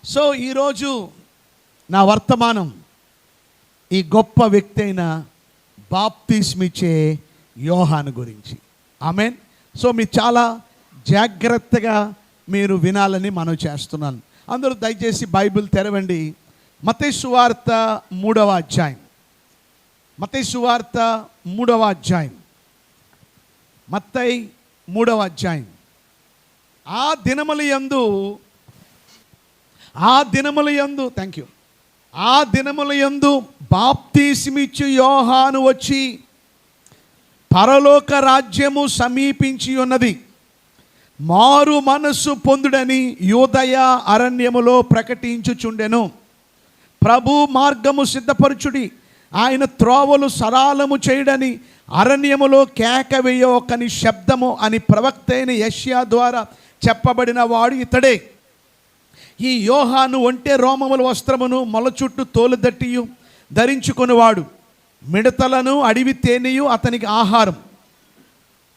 So ఈరోజు నా వర్తమానం ఈ గొప్ప వ్యక్తి అయిన బాప్తిస్మిచ్చే యోహాను గురించి. ఆమేన్. సో మీరు చాలా జాగ్రత్తగా మీరు వినాలని మనవి చేస్తున్నాను. అందరూ దయచేసి బైబిల్ తెరవండి. మత్తయి సువార్త 3వ అధ్యాయం. మత్తయి సువార్త 3వ అధ్యాయం. మత్తయి 3వ అధ్యాయం. ఆ దినముల యందు బాప్తిస్మిచ్చు యోహాను వచ్చి, పరలోక రాజ్యము సమీపించి ఉన్నది, మారు మనస్సు పొందుడని యూదయ అరణ్యములో ప్రకటించుచుండెను. ప్రభు మార్గము సిద్ధపరచుడి, ఆయన త్రోవలు సరాలము చేయడని అరణ్యములో కేక వేయొకని శబ్దము అని ప్రవక్త అయిన యెషయా ద్వారా చెప్పబడిన వాడు ఇతడే. ఈ యోహాను ఒంటె రోమముల వస్త్రమును మొల చుట్టూ తోలుదట్టియు ధరించుకొనివాడు, మిడతలను అడవి తేనెయు అతనికి ఆహారం.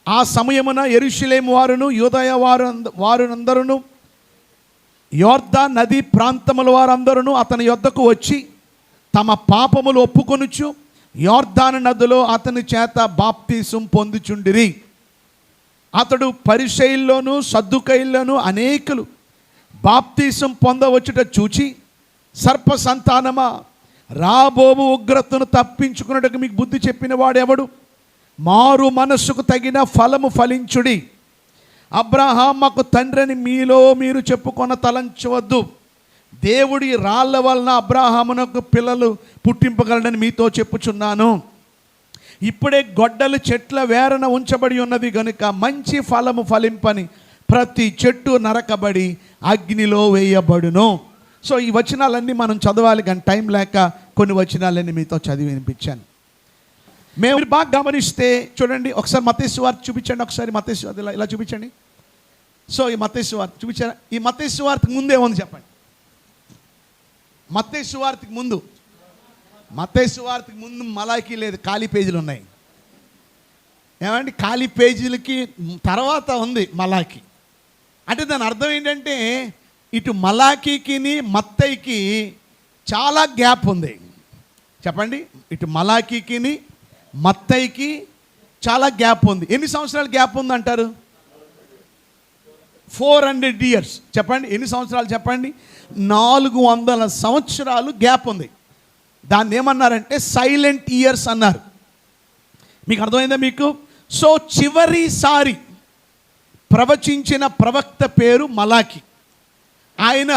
ఆ సమయమున యెరూషలేము వారును యూదయ వారందరూ యోర్దాను నది ప్రాంతముల వారందరూ అతని యొద్దకు వచ్చి తమ పాపములు ఒప్పుకొనుచు యోర్దాను నదిలో అతని చేత బాప్తిసం పొందుచుండిరి. అతడు పరిసయ్యుల్లోను సద్దుకయ్యుల్లోను అనేకులు బాప్తిసం పొందవచ్చుట చూచి, సర్ప సంతానమా, రాబోవు ఉగ్రతను తప్పించుకున్నట్టుకు మీకు బుద్ధి చెప్పిన వాడెవడు? మారు మనస్సుకు తగిన ఫలము ఫలించుడి. అబ్రహాముకు తండ్రిని మీలో మీరు చెప్పుకొన తలంచవద్దు. దేవుడి రాళ్ళ వలన అబ్రహామునకు పిల్లలు పుట్టింపగలడని మీతో చెప్పుచున్నాను. ఇప్పుడే గొడ్డలు చెట్ల వేరన ఉంచబడి ఉన్నది గనుక మంచి ఫలము ఫలింపని ప్రతి చెట్టు నరకబడి అగ్నిలో వేయబడును. సో ఈ వచనాలన్నీ మనం చదవాలి, కానీ టైం లేక కొన్ని వచనాలన్నీ మీతో చదివి వినిపించాను. మేము బాగా గమనిస్తే చూడండి, ఒకసారి మత్తయి సువార్త చూపించండి. ఒకసారి మత్తయి సువార్త ఇలా చూపించండి. సో ఈ మత్తయి సువార్త చూపించారా? ఈ మత్తయి సువార్తకు ముందు ఏముంది చెప్పండి. మత్తయి సువార్తకు ముందు మలాకి లేదు, ఖాళీ పేజీలు ఉన్నాయి. ఏమండి, ఖాళీ పేజీలకి తర్వాత ఉంది మలాకి. అంటే దాని అర్థం ఏంటంటే ఇటు మలాకీకి మత్తయికి చాలా గ్యాప్ ఉంది. చెప్పండి, ఇటు మలాకీకి మత్తయికి చాలా గ్యాప్ ఉంది. ఎన్ని సంవత్సరాలు గ్యాప్ ఉంది అంటారు? 400 years. చెప్పండి, ఎన్ని సంవత్సరాలు చెప్పండి? 400 సంవత్సరాలు గ్యాప్ ఉంది. దాన్ని ఏమన్నారంటే సైలెంట్ ఇయర్స్ అన్నారు. మీకు అర్థమైందా మీకు? సో చివరిసారి ప్రవచించిన ప్రవక్త పేరు మలాకి. ఆయన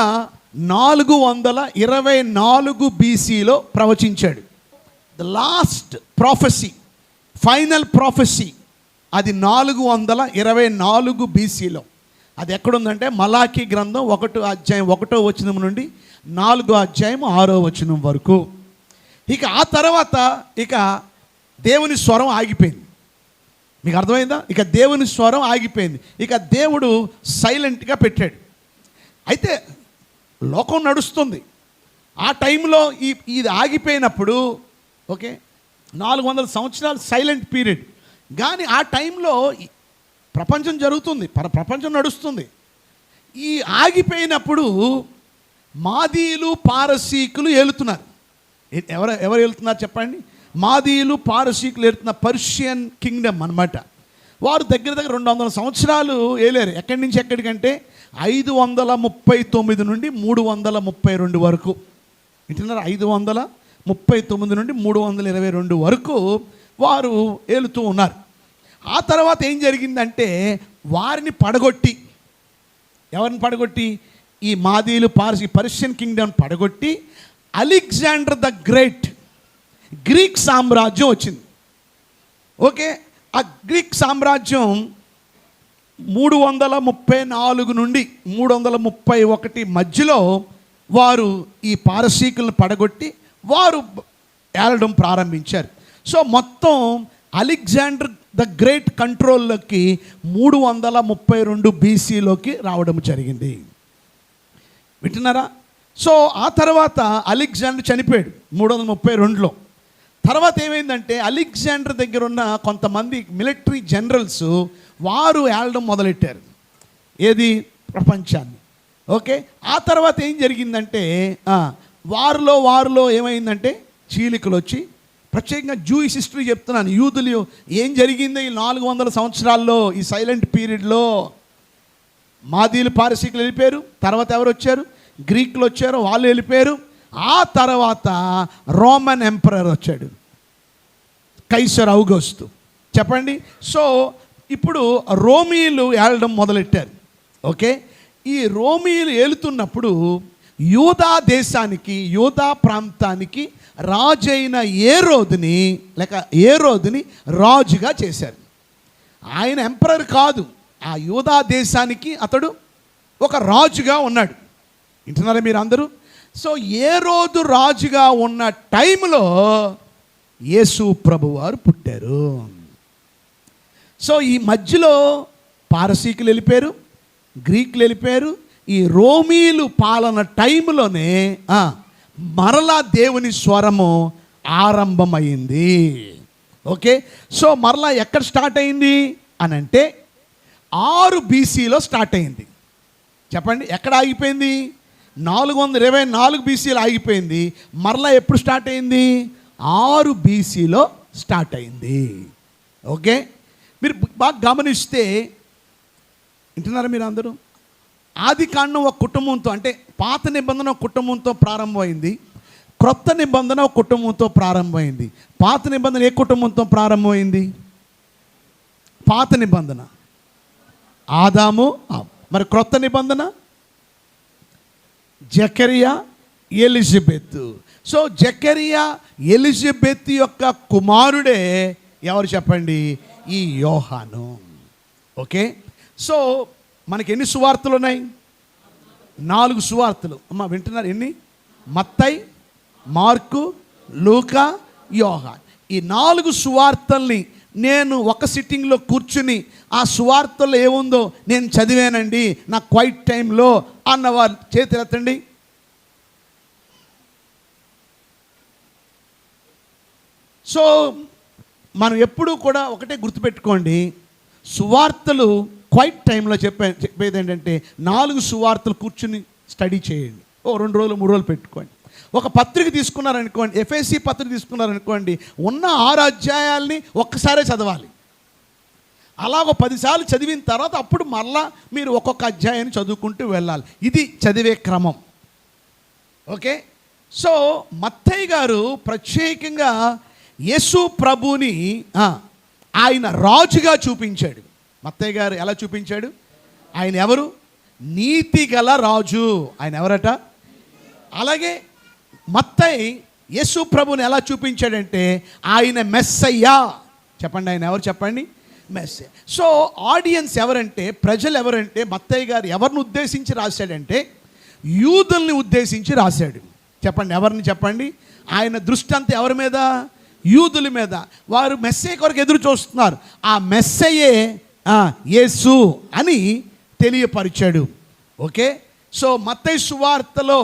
424 BCలో ప్రవచించాడు. The last prophecy, final prophecy అది 424 BCలో. అది ఎక్కడుందంటే మలాకి గ్రంథం 1వ అధ్యాయం 1వ వచనం నుండి 4వ అధ్యాయం 6వ వచనం వరకు. ఇక ఆ తర్వాత ఇక దేవుని స్వరం ఆగిపోయింది. మీకు అర్థమైందా? ఇక దేవుని స్వరం ఆగిపోయింది. ఇక దేవుడు సైలెంట్గా పెట్టాడు. అయితే లోకం నడుస్తుంది. ఆ టైంలో ఇది ఆగిపోయినప్పుడు ఓకే 400 సంవత్సరాలు సైలెంట్ పీరియడ్. కానీ ఆ టైంలో ప్రపంచం జరుగుతుంది, ప్రపంచం నడుస్తుంది. ఈ ఆగిపోయినప్పుడు మాదీయులు పారసీకులు ఏలుతున్నారు. ఎవరు ఏలుతున్నారు చెప్పండి? మాదీయులు పారసీకులు ఏలుతున్న పర్షియన్ కింగ్డమ్ అన్నమాట. వారు దగ్గర 200 సంవత్సరాలు ఏలేరు. ఎక్కడి నుంచి ఎక్కడికంటే 539 నుండి 332 వరకు. వింటున్నారు? 539 నుండి 322 వరకు వారు ఏలుతూ ఉన్నారు. ఆ తర్వాత ఏం జరిగిందంటే వారిని పడగొట్టి, ఎవరిని పడగొట్టి? ఈ మాదీయులు పర్షియన్ కింగ్డమ్ పడగొట్టి అలెగ్జాండర్ ద గ్రేట్ గ్రీక్ సామ్రాజ్యం వచ్చింది. ఓకే, ఆ గ్రీక్ సామ్రాజ్యం 334 నుండి 331 మధ్యలో వారు ఈ పారసీకులను పడగొట్టి వారు ఏలడం ప్రారంభించారు. సో మొత్తం అలెగ్జాండర్ ద గ్రేట్ కంట్రోల్లోకి 332 BCలోకి రావడం జరిగింది. వింటున్నారా? సో ఆ తర్వాత అలెగ్జాండర్ చనిపోయాడు 332లో. తర్వాత ఏమైందంటే అలెగ్జాండర్ దగ్గర ఉన్న కొంతమంది మిలిటరీ జనరల్స్ వారు ఏలడం మొదలెట్టారు. ఏది? ప్రపంచాన్ని. ఓకే, ఆ తర్వాత ఏం జరిగిందంటే వారిలో ఏమైందంటే చీలికలు వచ్చి, ప్రత్యేకంగా జూయిష్ హిస్టరీ చెప్తున్నాను, యూదులు ఏం జరిగిందో ఈ 400 సంవత్సరాల్లో, ఈ సైలెంట్ పీరియడ్లో. మాదీలు పారసీకులు వెళ్ళిపోయారు, తర్వాత ఎవరు వచ్చారు? గ్రీకులు వచ్చారు, వాళ్ళు వెళ్ళిపోయారు. ఆ తర్వాత రోమన్ ఎంపరర్ వచ్చాడు, కైసర్ ఔగస్తు. చెప్పండి. సో ఇప్పుడు రోమీలు ఏలడం మొదలెట్టారు. ఓకే, ఈ రోమీలు ఏలుతున్నప్పుడు యూదా దేశానికి, యూదా ప్రాంతానికి రాజైన ఏరోదుని రాజుగా చేశారు. ఆయన ఎంపరర్ కాదు, ఆ యూదా దేశానికి అతడు ఒక రాజుగా ఉన్నాడు. వింటున్నారా మీరు అందరూ? సో ఏరోదు రాజుగా ఉన్న టైంలో యేసు ప్రభువారు పుట్టారు. సో ఈ మధ్యలో పారసీకులు వెళ్ళిపోయారు, గ్రీకులు వెళ్ళిపోయారు. ఈ రోమీలు పాలన టైంలోనే మరలా దేవుని స్వరము ఆరంభమైంది. ఓకే, సో మరలా ఎక్కడ స్టార్ట్ అయింది అని అంటే 6 BCలో స్టార్ట్ అయింది. చెప్పండి, ఎక్కడ ఆగిపోయింది? 424 BCలో ఆగిపోయింది. మరలా ఎప్పుడు స్టార్ట్ అయింది? 6 BCలో స్టార్ట్ అయింది. ఓకే, మీరు బాగా గమనిస్తే, వింటున్నారా మీరు అందరూ? ఆది కాండం ఒక కుటుంబంతో, అంటే పాత నిబంధన ఒక కుటుంబంతో ప్రారంభమైంది, క్రొత్త నిబంధన ఒక కుటుంబంతో ప్రారంభమైంది. పాత నిబంధన ఏ కుటుంబంతో ప్రారంభమైంది? పాత నిబంధన ఆదాము. మరి క్రొత్త నిబంధన జకరియా, ఎలిజబెత్. సో జకరియా, ఎలిజబెత్ యొక్క కుమారుడే ఎవరు చెప్పండి? ఈ యోహాను. ఓకే, సో మనకి ఎన్ని సువార్తలు ఉన్నాయి? 4 సువార్తలు. అమ్మ వింటున్నారు? ఎన్ని? మత్తయి, మార్కు, లూకా, యోహాన్. ఈ 4 సువార్తల్ని నేను ఒక సిట్టింగ్లో కూర్చుని ఆ సువార్తల్లో ఏముందో నేను చదివానండి నా క్వైట్ టైంలో అన్నవారు చేతులు ఎత్తండి. సో మనం ఎప్పుడూ కూడా ఒకటే గుర్తుపెట్టుకోండి, సువార్తలు క్వైట్ టైంలో చెప్పేది ఏంటంటే 4 సువార్తలు కూర్చుని స్టడీ చేయండి. 2 రోజులు 3 రోజులు పెట్టుకోండి. ఒక పత్రిక తీసుకున్నారనుకోండి, ఎఫ్ఎస్సి పత్రిక తీసుకున్నారనుకోండి, ఉన్న 6 అధ్యాయాల్ని ఒక్కసారే చదవాలి. అలాగ 10 సార్లు చదివిన తర్వాత అప్పుడు మళ్ళా మీరు ఒక్కొక్క అధ్యాయాన్ని చదువుకుంటూ వెళ్ళాలి. ఇది చదివే క్రమం. ఓకే, సో మత్తయి గారు ప్రత్యేకంగా యేసు ప్రభుని ఆయన రాజుగా చూపించాడు. మత్తయి గారు ఎలా చూపించాడు? ఆయన ఎవరు? నీతి గల రాజు. ఆయన ఎవరట? అలాగే మత్తయి యేసు ప్రభుని ఎలా చూపించాడంటే ఆయన మెస్సయ్యా. చెప్పండి, ఆయన ఎవరు? చెప్పండి, మెస్సయ్య. సో ఆడియన్స్ ఎవరంటే, ప్రజలు ఎవరంటే, మత్తయి గారు ఎవరిని ఉద్దేశించి రాశాడంటే యూదుల్ని ఉద్దేశించి రాశాడు. చెప్పండి, ఎవరిని? చెప్పండి. ఆయన దృష్టి అంతా ఎవరి మీద? యూదుల మీద. వారు మెస్సయ్య కొరకు ఎదురు చూస్తున్నారు. ఆ మెస్సయ్యే యేసు అని తెలియపరిచాడు. ఓకే, సో మత్తయి సువార్తలో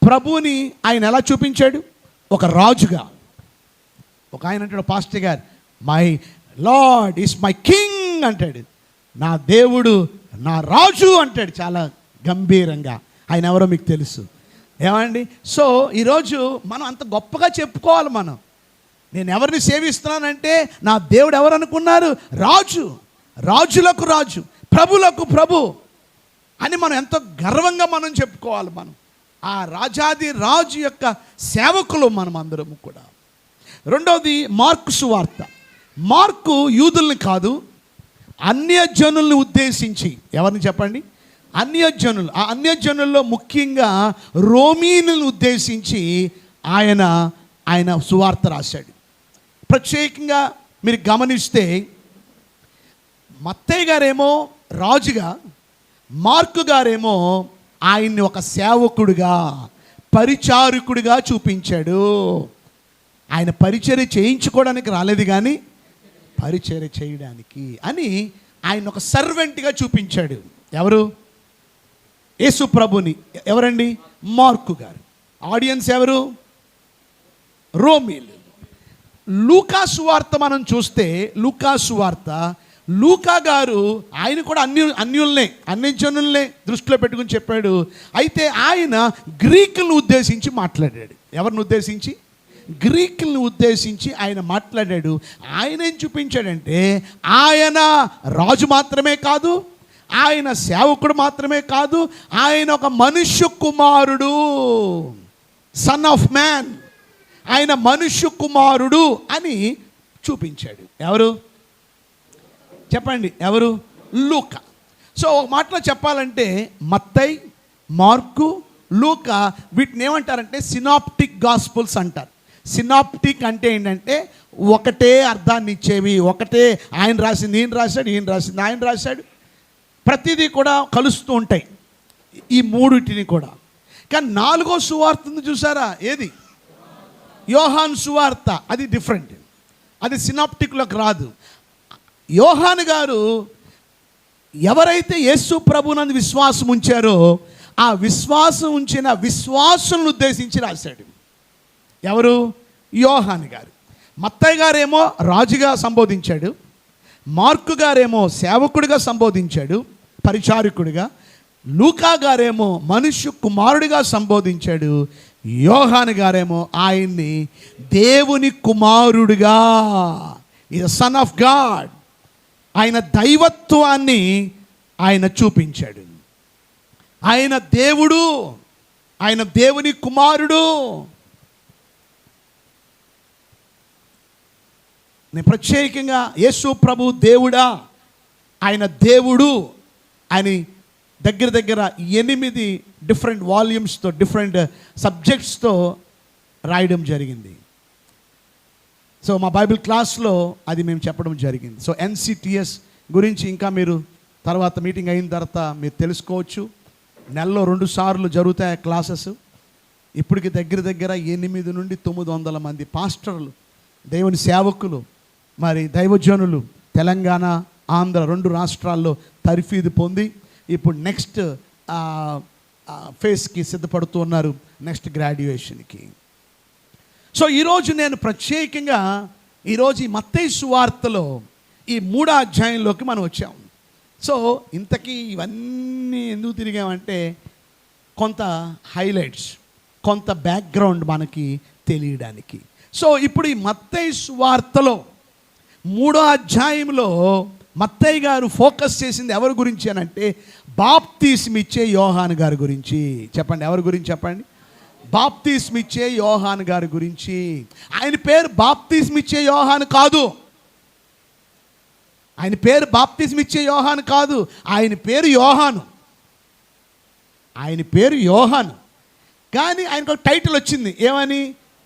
ప్రభుని ఆయన ఎలా చూపించాడు? ఒక రాజుగా. ఒక ఆయన అంటాడు, పాస్టర్ గారు, my lord is my king అంటాడు. నా దేవుడు నా రాజు అంటాడు చాలా గంభీరంగా. ఆయన ఎవరో మీకు తెలుసు. ఏమండి? సో ఈరోజు మనం అంత గొప్పగా చెప్పుకోవాలి. నేను ఎవరిని సేవిస్తున్నానంటే నా దేవుడు ఎవరు అనుకున్నారు? రాజు, రాజులకు రాజు, ప్రభులకు ప్రభు అని మనం ఎంతో గర్వంగా మనం చెప్పుకోవాలి. ఆ రాజాది రాజు యొక్క సేవకులు మనం అందరము కూడా. రెండవది మార్కు సువార్త. మార్కు యూదుల్ని కాదు, అన్యజనుల్ని ఉద్దేశించి. ఎవరిని? చెప్పండి, అన్యజనులు. ఆ అన్యజనుల్లో ముఖ్యంగా రోమీలను ఉద్దేశించి ఆయన సువార్త రాశాడు. ప్రత్యేకంగా మీరు గమనిస్తే మత్తయి గారేమో రాజుగా, మార్కు గారేమో ఆయన్ని ఒక సేవకుడిగా, పరిచారకుడిగా చూపించాడు. ఆయన పరిచర్య చేయించుకోవడానికి రాలేదు కానీ పరిచర్య చేయడానికి అని ఆయన ఒక సర్వెంట్గా చూపించాడు. ఎవరు? యేసు ప్రభుని. ఎవరండి? మార్కు గారు. ఆడియన్స్ ఎవరు? రోమీలు. లూకా సువార్త మనం చూస్తే, లూకా సువార్త లూకా గారు ఆయన కూడా అన్యజనుల్నే దృష్టిలో పెట్టుకుని చెప్పాడు. అయితే ఆయన గ్రీకులను ఉద్దేశించి మాట్లాడాడు. ఎవరిని ఉద్దేశించి? గ్రీకులను ఉద్దేశించి ఆయన మాట్లాడాడు. ఆయన ఏం చూపించాడంటే ఆయన రాజు మాత్రమే కాదు, ఆయన సేవకుడు మాత్రమే కాదు, ఆయన ఒక మనుష్య కుమారుడు, సన్ ఆఫ్ మ్యాన్. ఆయన మనుష్య కుమారుడు అని చూపించాడు. ఎవరు చెప్పండి? ఎవరు? లూకా. సో ఒక మాటలో చెప్పాలంటే మత్తయి, మార్కు, లూకా వీటిని ఏమంటారంటే సినాప్టిక్ గాస్పుల్స్ అంటారు. సినాప్టిక్ అంటే ఏంటంటే ఒకటే అర్థాన్ని ఇచ్చేవి, ఒకటే ఆయన రాసింది ఈయన రాశాడు, ఈయన రాసింది ఆయన రాశాడు, ప్రతిదీ కూడా కలుస్తూ ఉంటాయి ఈ మూడిటిని కూడా. కానీ 4వ సువార్త ఉంది చూసారా? ఏది? యోహాను సువార్త. అది డిఫరెంట్, అది సినాప్టిక్లోకి రాదు. యోహాను గారు ఎవరైతే యేసు ప్రభునందు విశ్వాసం ఉంచారో ఆ విశ్వాసం ఉంచిన విశ్వాసులను ఉద్దేశించి రాశాడు. ఎవరు? యోహాను గారు. మత్తయి గారేమో రాజుగా సంబోధించాడు, మార్కు గారేమో సేవకుడిగా సంబోధించాడు, పరిచారకుడిగా. లూకా గారేమో మనుష్య కుమారుడిగా సంబోధించాడు. యోహాను గారేమో ఆయన్ని దేవుని కుమారుడిగా, ఈజ్ సన్ ఆఫ్ గాడ్, ఆయన దైవత్వాన్ని ఆయన చూపించాడు. ఆయన దేవుడు, ఆయన దేవుని కుమారుడు. నేను ప్రత్యేకంగా యేసు ప్రభు దేవుడా, ఆయన దేవుడు అని దగ్గర 8 డిఫరెంట్ వాల్యూమ్స్తో, డిఫరెంట్ సబ్జెక్ట్స్తో రాయడం జరిగింది. సో మా బైబిల్ క్లాస్లో అది మేము చెప్పడం జరిగింది. సో ఎన్సిటిఎస్ గురించి ఇంకా మీరు తర్వాత మీటింగ్ అయిన తర్వాత మీరు తెలుసుకోవచ్చు. నెలలో 2 సార్లు జరుగుతాయి క్లాసెస్. ఇప్పటికి దగ్గర 8 నుండి 900 మంది పాస్టర్లు, దేవుని సేవకులు, మరి దైవజనులు తెలంగాణ, ఆంధ్ర 2 రాష్ట్రాల్లో తర్ఫీదు పొంది ఇప్పుడు నెక్స్ట్ ఫేస్కి సిద్ధపడుతూ ఉన్నారు, నెక్స్ట్ గ్రాడ్యుయేషన్కి. సో ఈరోజు నేను ప్రత్యేకంగా ఈరోజు ఈ మత్తయి సువార్తలో ఈ 3వ అధ్యాయంలోకి మనం వచ్చాం. సో ఇంతకీ ఇవన్నీ ఎందుకు తిరిగామంటే కొంత హైలైట్స్, కొంత బ్యాక్గ్రౌండ్ మనకి తెలియడానికి. సో ఇప్పుడు ఈ మత్తయి సువార్తలో 3వ అధ్యాయంలో మత్తయి గారు ఫోకస్ చేసింది ఎవరి గురించి అని అంటే బాప్తిస్మిచ్చే యోహాను గారి గురించి. చెప్పండి, ఎవరి గురించి చెప్పండి? బాప్తిస్మిచ్చే యోహాను గారి గురించి. ఆయన పేరు బాప్తిస్మిచ్చే యోహాను కాదు, ఆయన పేరు బాప్తిస్మిచ్చే యోహాను కాదు, ఆయన పేరు యోహాను. ఆయన పేరు యోహాను, కానీ ఆయనకు ఒక టైటిల్ వచ్చింది. ఏమని?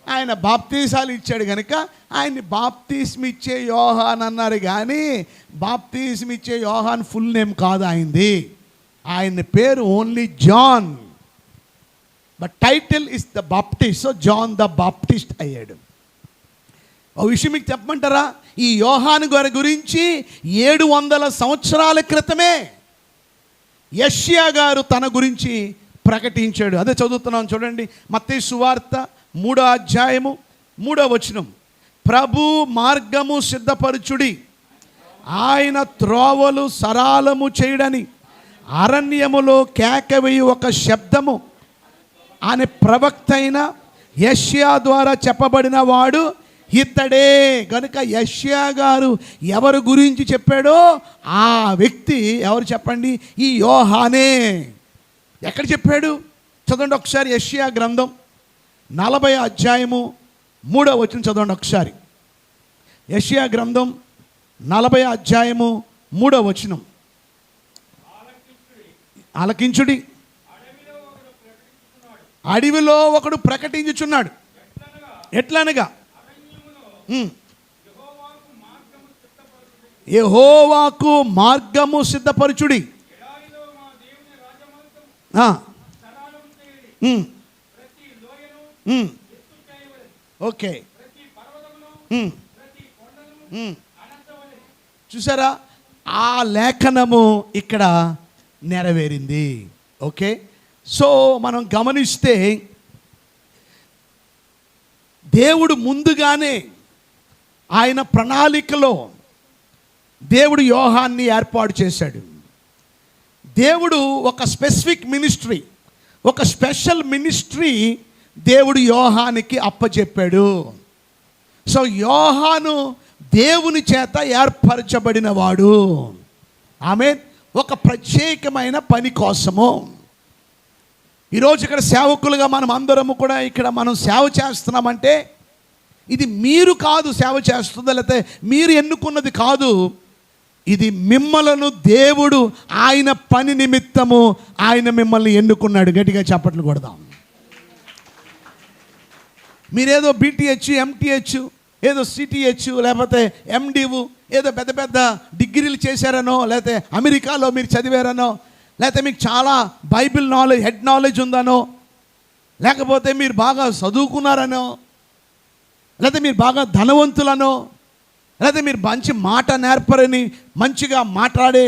ఆయన బాప్తీసాలు ఇచ్చాడు కనుక ఆయన్ని బాప్తిస్మిచ్చే యోహాన్ అన్నారు. కానీ బాప్తిస్మిచ్చే యోహాన్ ఫుల్ నేమ్ కాదు ఆయనది. ఆయన పేరు only John, but title is the Baptist. So John the Baptist అయ్యాడు. ఒక విషయం మీకు చెప్పమంటారా? ఈ యోహాను గారి గురించి 700 సంవత్సరాల క్రితమే యెషయా గారు తన గురించి ప్రకటించాడు. అదే చదువుతున్నాం చూడండి, మత్తయి సువార్త 3వ అధ్యాయము 3వ వచనం. ప్రభు మార్గము సిద్ధపరచుడి, ఆయన త్రోవలు సరాలము చేయడని అరణ్యములో కేకవేయి ఒక శబ్దము అనే ప్రవక్త అయిన యెషయా ద్వారా చెప్పబడిన వాడు ఇతడే. కనుక యెషయా గారు ఎవరి గురించి చెప్పాడో ఆ వ్యక్తి ఎవరు చెప్పండి? ఈ యోహానే. ఎక్కడ చెప్పాడు? చదవండి ఒకసారి. యెషయా గ్రంథం 40వ అధ్యాయము 3వ వచనం చదవండి ఒకసారి. యెషయా గ్రంథం 40వ అధ్యాయము 3వ వచనం. ఆలకించుడి, అడవిలో ఒకడు ప్రకటించుచున్నాడు. ఎట్లనగా యెహోవాకు మార్గము సిద్ధపరచుడి. ఓకే, చూసారా? ఆ లేఖనము ఇక్కడ నెరవేరింది. ఓకే, సో మనం గమనిస్తే దేవుడు ముందుగానే ఆయన ప్రణాళికలో దేవుడు యోహాన్ని ఏర్పాటు చేశాడు. దేవుడు ఒక స్పెసిఫిక్ మినిస్ట్రీ, ఒక స్పెషల్ మినిస్ట్రీ దేవుడు యోహానికి అప్పచెప్పాడు. సో యోహాను దేవుని చేత ఏర్పరచబడినవాడు. ఆమేన్. ఒక ప్రత్యేకమైన పని కోసము. ఈరోజు ఇక్కడ సేవకులుగా మనం అందరము కూడా ఇక్కడ మనం సేవ చేస్తున్నామంటే ఇది మీరు కాదు సేవ చేస్తుందా, లేకపోతే మీరు ఎన్నుకున్నది కాదు. ఇది మిమ్మలను దేవుడు ఆయన పని నిమిత్తము ఆయన మిమ్మల్ని ఎన్నుకున్నాడు. గట్టిగా చప్పట్లు కొడదాం. మీరేదో బీటీహెచ్, ఎంటీహెచ్, ఏదో సిటీహెచ్, లేకపోతే ఎండివు, ఏదో పెద్ద పెద్ద డిగ్రీలు చేశారనో, లేకపోతే అమెరికాలో మీరు చదివారనో, లేకపోతే మీకు చాలా బైబిల్ నాలెడ్జ్, హెడ్ నాలెడ్జ్ ఉందనో, లేకపోతే మీరు బాగా చదువుకున్నారనో, లేకపోతే మీరు బాగా ధనవంతులనో, లేకపోతే మీరు మంచి మాట నేర్పరని, మంచిగా మాట్లాడే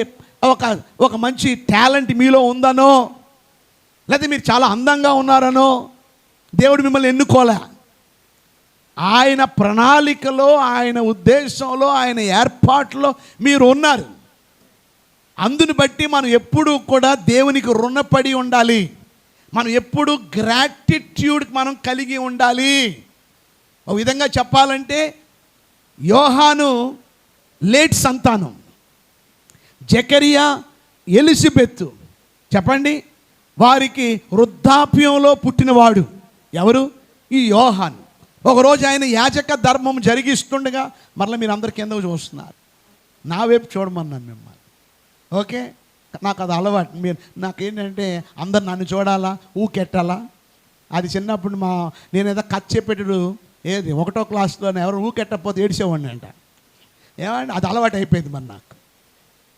ఒక మంచి టాలెంట్ మీలో ఉందనో, లేకపోతే మీరు చాలా అందంగా ఉన్నారనో దేవుడు మిమ్మల్ని ఎన్నుకోలే. ఆయన ప్రణాళికలో, ఆయన ఉద్దేశంలో, ఆయన ఏర్పాట్లో మీరు ఉన్నారు. అందుని బట్టి మనం ఎప్పుడూ కూడా దేవునికి రుణపడి ఉండాలి. మనం ఎప్పుడు గ్రాటిట్యూడ్ మనం కలిగి ఉండాలి. ఒక విధంగా చెప్పాలంటే యోహాను లేట్ సంతానం, జకరియా, ఎలిజబెత్ చెప్పండి, వారికి వృద్ధాప్యంలో పుట్టినవాడు ఎవరు? ఈ యోహాను. ఒకరోజు ఆయన యాజక ధర్మం జరిగిస్తుండగా, మరలా మీరు అందరికీ ఎందుకు చూస్తున్నారు, నా వైపు చూడమన్నాను మిమ్మల్ని. ఓకే, నాకు అది అలవాటు. మీరు నాకేంటంటే అందరు నన్ను చూడాలా, ఊకెట్టాలా. అది చిన్నప్పుడు నేనేదో కథ చెప్పేటప్పుడు ఏది 1వ క్లాస్లోనే ఎవరు ఊకెట్టకపోతే ఏడిసేవాడిని అంట. ఏమంటే అది అలవాటు అయిపోయింది నాకు.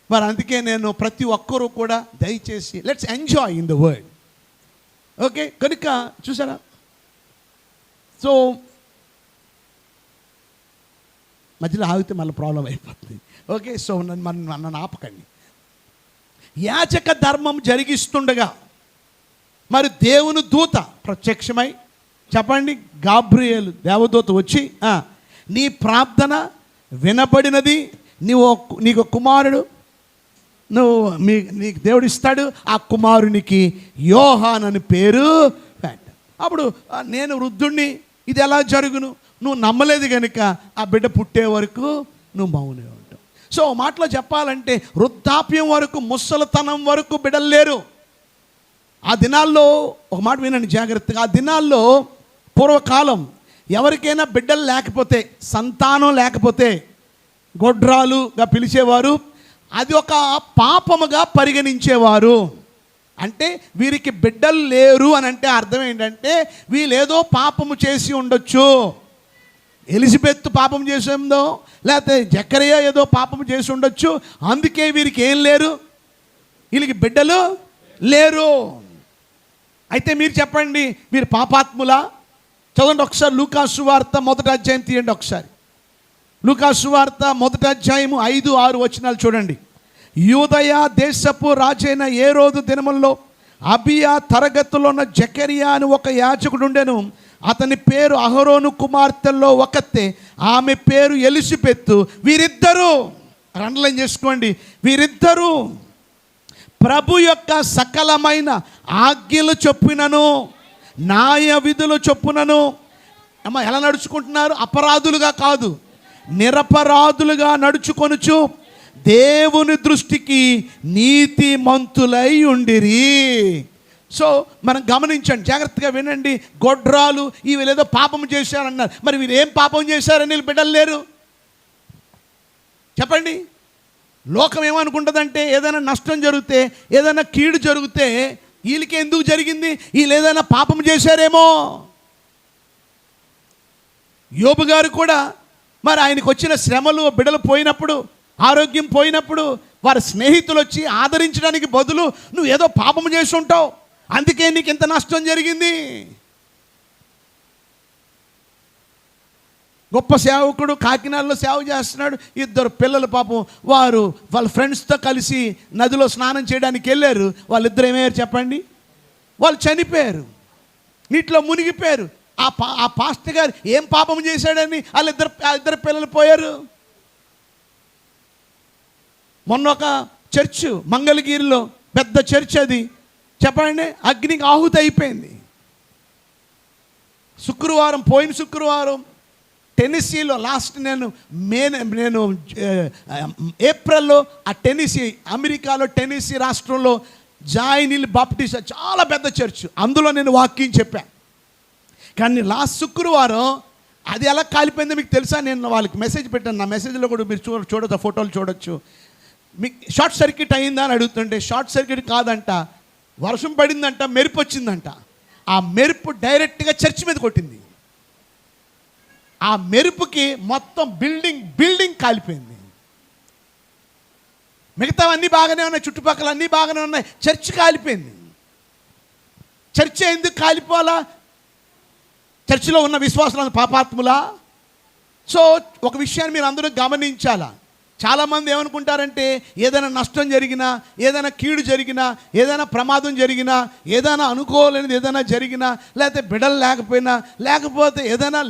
మరి అందుకే నేను ప్రతి ఒక్కరూ కూడా దయచేసి let's enjoy in the world. Okay, కనుక చూసారా, సో మధ్యలో ఆగితే మళ్ళీ ప్రాబ్లం అయిపోతుంది. ఓకే, సో నన్ను ఆపకండి. యాజక ధర్మం జరిగిస్తుండగా మరి దేవుని దూత ప్రత్యక్షమై, చెప్పండి, గాబ్రియేలు దేవదూత వచ్చి, నీ ప్రార్థన వినబడినది, నీకు కుమారుడు నీకు దేవుడు ఇస్తాడు, ఆ కుమారునికి యోహాన్ అని పేరు పెట్ట. అప్పుడు నేను వృద్ధుణ్ణి, ఇది ఎలా జరుగును? నువ్వు నమ్మలేదు కనుక ఆ బిడ్డ పుట్టే వరకు నువ్వు మౌనే ఉంటావు. సో మాటలో చెప్పాలంటే వృద్ధాప్యం వరకు, ముసలితనం వరకు బిడ్డలు లేరు. ఆ దినాల్లో ఒక మాట వినండి జాగ్రత్తగా. ఆ దినాల్లో పూర్వకాలం ఎవరికైనా బిడ్డలు లేకపోతే, సంతానం లేకపోతే గొడ్రాలుగా పిలిచేవారు. అది ఒక పాపముగా పరిగణించేవారు. అంటే వీరికి బిడ్డలు లేరు అని అంటే అర్థం ఏంటంటే వీళ్ళేదో పాపము చేసి ఉండొచ్చు. ఎలిజబెత్ పాపం చేసిందో, లేకపోతే జకరియా ఏదో పాపం చేసి ఉండొచ్చు. అందుకే వీరికి ఏం లేరు, వీళ్ళకి బిడ్డలు లేరు. అయితే మీరు చెప్పండి, మీరు పాపాత్ములా? చదవండి ఒకసారి లూకా సువార్త 1వ అధ్యాయం తీయండి ఒకసారి. లూకా సువార్త 1వ అధ్యాయము 5-6 వచనాలు చూడండి. యూదయ దేశపు రాజైన ఏరోదు దినములలో అబియా తరగతిలో ఉన్న జకరియా అని ఒక యాజకుడు ఉండెను. అతని పేరు అహరోను కుమార్తెల్లో ఒకతే, ఆమె పేరు ఎలిజబెత్. వీరిద్దరూ అండర్లైన్ చేసుకోండి, వీరిద్దరూ ప్రభు యొక్క సకలమైన ఆజ్ఞలు చొప్పునను, న్యాయ విధులు చొప్పునను ఎలా నడుచుకుంటున్నారు? అపరాధులుగా కాదు, నిరపరాధులుగా నడుచుకొనుచు దేవుని దృష్టికి నీతిమంతులై ఉండిరి. సో మనం గమనించండి, జాగ్రత్తగా వినండి. గొడ్రాలు ఇవి ఏదో పాపం చేశారన్నారు. మరి వీరు ఏం పాపం చేశారని వీళ్ళు బిడ్డలు లేరు? చెప్పండి. లోకం ఏమనుకుంటుందంటే ఏదైనా నష్టం జరిగితే, ఏదైనా కీడు జరిగితే వీళ్ళకి ఎందుకు జరిగింది, వీళ్ళు ఏదైనా పాపం చేశారేమో. యోబు గారు కూడా మరి ఆయనకు వచ్చిన శ్రమలు, బిడ్డలు పోయినప్పుడు, ఆరోగ్యం పోయినప్పుడు వారి స్నేహితులు వచ్చి ఆదరించడానికి బదులు నువ్వు ఏదో పాపం చేసి ఉంటావు, అందుకే నీకు ఇంత నష్టం జరిగింది. గొప్ప సేవకుడు కాకినాడలో సేవ చేస్తున్నాడు. 2 పిల్లలు పాపం వాళ్ళ ఫ్రెండ్స్తో కలిసి నదిలో స్నానం చేయడానికి వెళ్ళారు. వాళ్ళిద్దరు ఏమయ్యారు చెప్పండి? వాళ్ళు చనిపోయారు, నీటిలో మునిగిపోయారు. ఆ పాస్టర్ గారు ఏం పాపం చేశాడని ఇద్దరు పిల్లలు పోయారు. మొన్న ఒక చర్చ్ మంగళగిరిలో పెద్ద చర్చ్, అది చెప్పండి, అగ్నికి ఆహుతి అయిపోయింది. పోయిన శుక్రవారం టెన్నెసీలో నేను ఏప్రిల్లో ఆ అమెరికాలో టెన్నెసీ రాష్ట్రంలో జాయినిల్ బాప్టిస్ట్ చాలా పెద్ద చర్చ్, అందులో నేను వాక్యం చెప్పాను. కానీ లాస్ట్ శుక్రవారం అది ఎలా కాలిపోయిందో మీకు తెలుసా? నేను వాళ్ళకి మెసేజ్ పెట్టాను. నా మెసేజ్లో కూడా మీరు చూడొచ్చు, ఫోటోలు చూడొచ్చు. మీకు షార్ట్ సర్క్యూట్ అయిందా అని అడుగుతుంటే షార్ట్ సర్క్యూట్ కాదంట, వర్షం పడిందంట, మెరుపు వచ్చిందంట. ఆ మెరుపు డైరెక్ట్గా చర్చ్ మీద కొట్టింది. ఆ మెరుపుకి మొత్తం బిల్డింగ్ కాలిపోయింది. మిగతావన్నీ బాగానే ఉన్నాయి, చుట్టుపక్కల అన్నీ బాగానే ఉన్నాయి, చర్చ్ కాలిపోయింది. చర్చ్ ఎందుకు కాలిపోవాలా? చర్చిలో ఉన్న విశ్వాసులు పాపాత్ములా? సో ఒక విషయాన్ని మీరు అందరూ గమనించాలా. చాలామంది ఏమనుకుంటారంటే ఏదైనా నష్టం జరిగినా, ఏదైనా కీడు జరిగినా, ఏదైనా ప్రమాదం జరిగినా, ఏదైనా అనుకోలేనిది ఏదైనా జరిగినా, లేకపోతే బిడ్డలు లేకపోతే ఏదైనా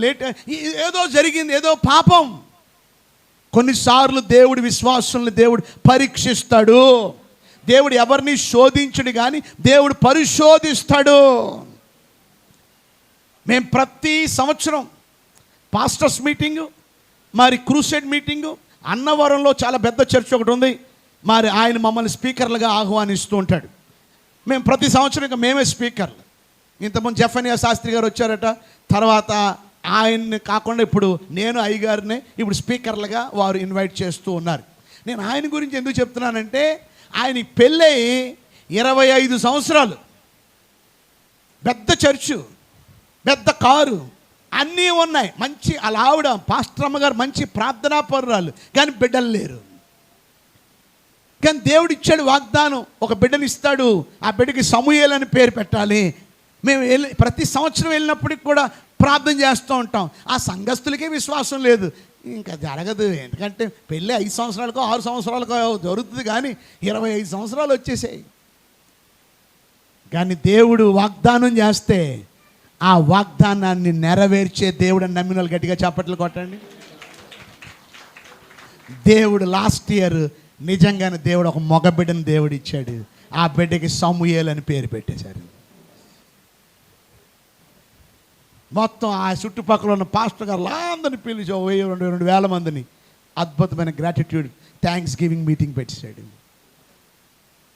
ఏదో జరిగింది, ఏదో పాపం. కొన్నిసార్లు దేవుడి విశ్వాసుల్ని దేవుడు పరీక్షిస్తాడు. దేవుడు ఎవరిని శోధించడు, కానీ దేవుడు పరిశోధిస్తాడు. మేము ప్రతి సంవత్సరం పాస్టర్స్ మీటింగు, మరి క్రూసైడ్ మీటింగు, అన్నవరంలో చాలా పెద్ద చర్చ్ ఒకటి ఉంది, మరి ఆయన మమ్మల్ని స్పీకర్లుగా ఆహ్వానిస్తూ ఉంటాడు. మేము ప్రతి సంవత్సరం ఇంకా మేమే స్పీకర్లు. ఇంతకుముందు జెఫన్యా శాస్త్రి గారు వచ్చారట, తర్వాత ఆయన్ని కాకుండా ఇప్పుడు నేను అయ్యగారిని ఇప్పుడు స్పీకర్లుగా వారు ఇన్వైట్ చేస్తూ ఉన్నారు. నేను ఆయన గురించి ఎందుకు చెప్తున్నానంటే, ఆయన పెళ్ళై 25 సంవత్సరాలు, పెద్ద చర్చు, పెద్ద కారు, అన్నీ ఉన్నాయి, మంచి అలా ఆవిడ పాస్టర్ అమ్మగారు మంచి ప్రార్థనా పరురాలు, కానీ బిడ్డలు లేరు. కానీ దేవుడు ఇచ్చాడు వాగ్దానం, ఒక బిడ్డని ఇస్తాడు, ఆ బిడ్డకి సమూయేలు అని పేరు పెట్టాలి. మేము ప్రతి సంవత్సరం వెళ్ళినప్పటికి కూడా ప్రార్థన చేస్తూ ఉంటాం. ఆ సంఘస్థులకే విశ్వాసం లేదు, ఇంకా జరగదు. ఎందుకంటే పెళ్ళి 5 సంవత్సరాలకో 6 సంవత్సరాలకో జరుగుతుంది, కానీ 25 సంవత్సరాలు వచ్చేసాయి. కానీ దేవుడు వాగ్దానం చేస్తే ఆ వాగ్దానాన్ని నెరవేర్చే దేవుడు అని నమ్మిన వాళ్ళు గట్టిగా చప్పట్లు కొట్టండి. దేవుడు లాస్ట్ ఇయర్ నిజంగానే దేవుడు ఒక మగ బిడ్డను దేవుడు ఇచ్చాడు. ఆ బిడ్డకి సమూయేలు అని పేరు పెట్టేశారు. మొత్తం ఆ చుట్టుపక్కల ఉన్న పాస్టర్ గారు అందరిని పిలిచి 1000-2000 మందిని అద్భుతమైన గ్రాటిట్యూడ్ థ్యాంక్స్ గివింగ్ మీటింగ్ పెట్టేశాడు.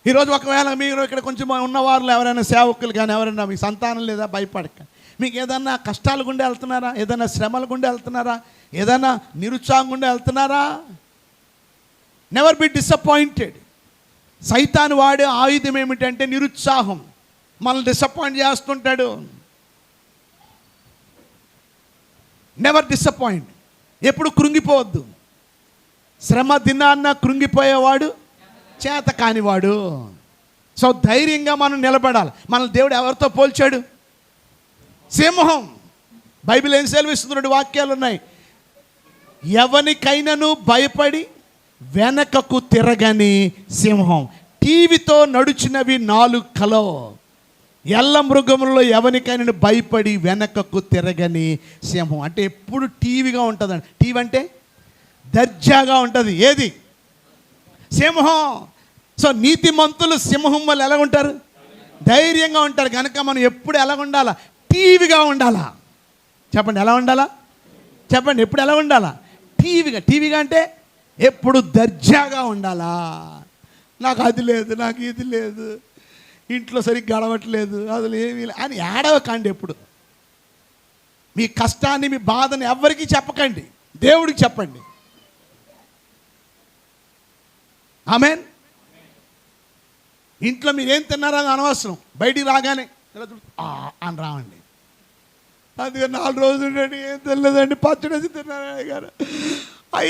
ఈరోజు ఒకవేళ మీరు ఇక్కడ కొంచెం ఉన్నవారు ఎవరైనా సేవకులు కానీ ఎవరైనా మీ సంతానం లేదా, భయపడక. మీకు ఏదన్నా కష్టాలు గుండా వెళ్తున్నారా, ఏదైనా శ్రమల గుండా వెళ్తున్నారా, ఏదైనా నిరుత్సాహం గుండా వెళ్తున్నారా, నెవర్ బి డిసప్పాయింటెడ్. సైతాను వాడే ఆయుధం ఏమిటంటే నిరుత్సాహం. మనల్ని డిసప్పాయింట్ చేస్తుంటాడు. Never disappoint. ఎప్పుడు కృంగిపోవద్దు. శ్రమ దినాన్న కృంగిపోయేవాడు చేత కానివాడు. సో ధైర్యంగా మనం నిలబడాలి. మన దేవుడు ఎవరితో పోల్చాడు? సింహం. బైబిల్ ఏం సెలవిస్తున్న వాక్యాలు ఉన్నాయి. ఎవరికైనాను భయపడి వెనకకు తిరగని సింహం, టీవీతో నడుచినవి 4 కలో. ఎల్ల మృగములలో ఎవరికైనా భయపడి వెనకకు తిరగని సింహం. అంటే ఎప్పుడు టీవీగా ఉంటుందండి. టీవీ అంటే దర్జాగా ఉంటుంది. ఏది? సింహం. సో నీతిమంతులు సింహం వల్ల ఎలా ఉంటారు? ధైర్యంగా ఉంటారు. కనుక మనం ఎప్పుడు ఎలా ఉండాలా? టీవీగా ఉండాలా. చెప్పండి, ఎలా ఉండాలా? చెప్పండి, ఎప్పుడు ఎలా ఉండాలా? టీవీగా అంటే ఎప్పుడు దర్జాగా ఉండాలా. నాకు అది లేదు, నాకు ఇది లేదు, ఇంట్లో సరిగ్గా గడవట్లేదు, అసలు ఏమీ అని ఏడవకండి. ఎప్పుడు మీ కష్టాన్ని, మీ బాధని ఎవరికి చెప్పకండి, దేవుడికి చెప్పండి. ఆమేన్. ఇంట్లో మీరు ఏం తిన్నారో అది అనవసరం. బయటికి రాగానే అని రావండి. అందుకని 4 రోజులు ఉండండి, ఏం తెలియదండి, పచ్చడి వేసి తిన్నాను అయ్య గారు,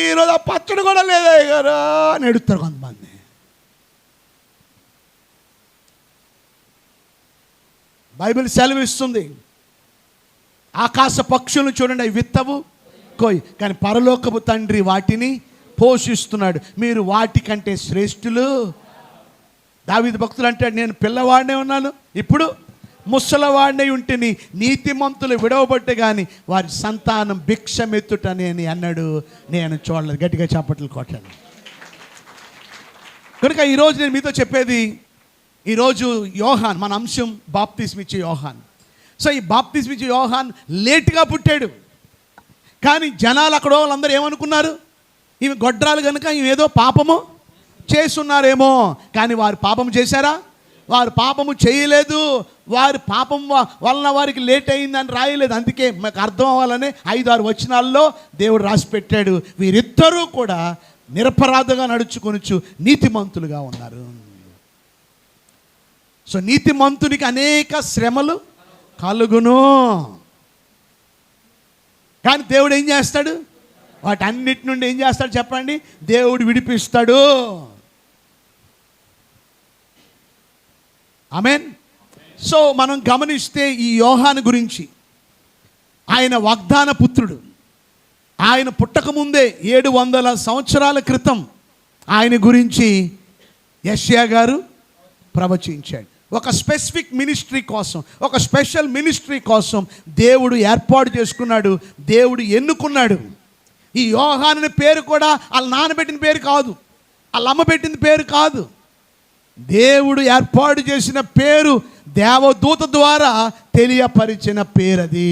ఈరోజు ఆ పచ్చడి కూడా లేదు అయ్య గారు అని ఎడుతారు కొంతమంది. బైబిల్ సెలవిస్తుంది, ఆకాశ పక్షులను చూడండి, అవి విత్తవు కోయి, కానీ పరలోకపు తండ్రి వాటిని పోషిస్తున్నాడు, మీరు వాటికంటే శ్రేష్ఠులు. దావీదు భక్తులు అంటాడు, నేను పిల్లవాడినే ఉన్నాను, ఇప్పుడు ముసలవాడినై ఉంటిని, నీతిమంతులు విడవబట్టే కానీ వారి సంతానం భిక్షమెత్తుటని అన్నాడు. నేను చూడలేదు. గట్టిగా చప్పట్లు కొట్టాను. కనుక ఈరోజు నేను మీతో చెప్పేది, ఈరోజు యోహాన్, మన అంశం బాప్తిస్మ ఇచ్చే యోహాన్. సో ఈ బాప్తిస్మ ఇచ్చే యోహాన్ లేటుగా పుట్టాడు. కానీ జనాలు అక్కడ వాళ్ళందరూ ఏమనుకున్నారు, ఈమె గొడ్రాలు కనుక ఈమె ఏదో పాపము చేస్తున్నారేమో. కానీ వారు పాపం చేశారా? వారు పాపము చేయలేదు. వారి పాపం వలన వారికి లేట్ అయిందని రాయలేదు. అందుకే మాకు అర్థం అవ్వాలని 5-6 వచనాల్లో దేవుడు రాసి పెట్టాడు, వీరిద్దరూ కూడా నిరపరాధంగా నడుచుకొనుచు నీతిమంతులుగా ఉన్నారు. సో నీతిమంతునికి అనేక శ్రమలు కలుగును. కానీ దేవుడు ఏం చేస్తాడు? వాటన్నిటి నుండి ఏం చేస్తాడు చెప్పండి? దేవుడు విడిపిస్తాడు. ఆమేన్. సో మనం గమనిస్తే ఈ యోహాను గురించి, ఆయన వాగ్దాన పుత్రుడు. ఆయన పుట్టకముందే 700 సంవత్సరాల క్రితం ఆయన గురించి యెషయా గారు ప్రవచించాడు. ఒక స్పెసిఫిక్ మినిస్ట్రీ కోసం, ఒక స్పెషల్ మినిస్ట్రీ కోసం దేవుడు ఏర్పాటు చేసుకున్నాడు, దేవుడు ఎన్నుకున్నాడు. ఈ యోహాను పేరు కూడా వాళ్ళ నాన్నబెట్టిన పేరు కాదు, వాళ్ళ అమ్మ పెట్టిన పేరు కాదు. దేవుడు ఏర్పాటు చేసిన పేరు, దేవదూత ద్వారా తెలియపరిచిన పేరు అది.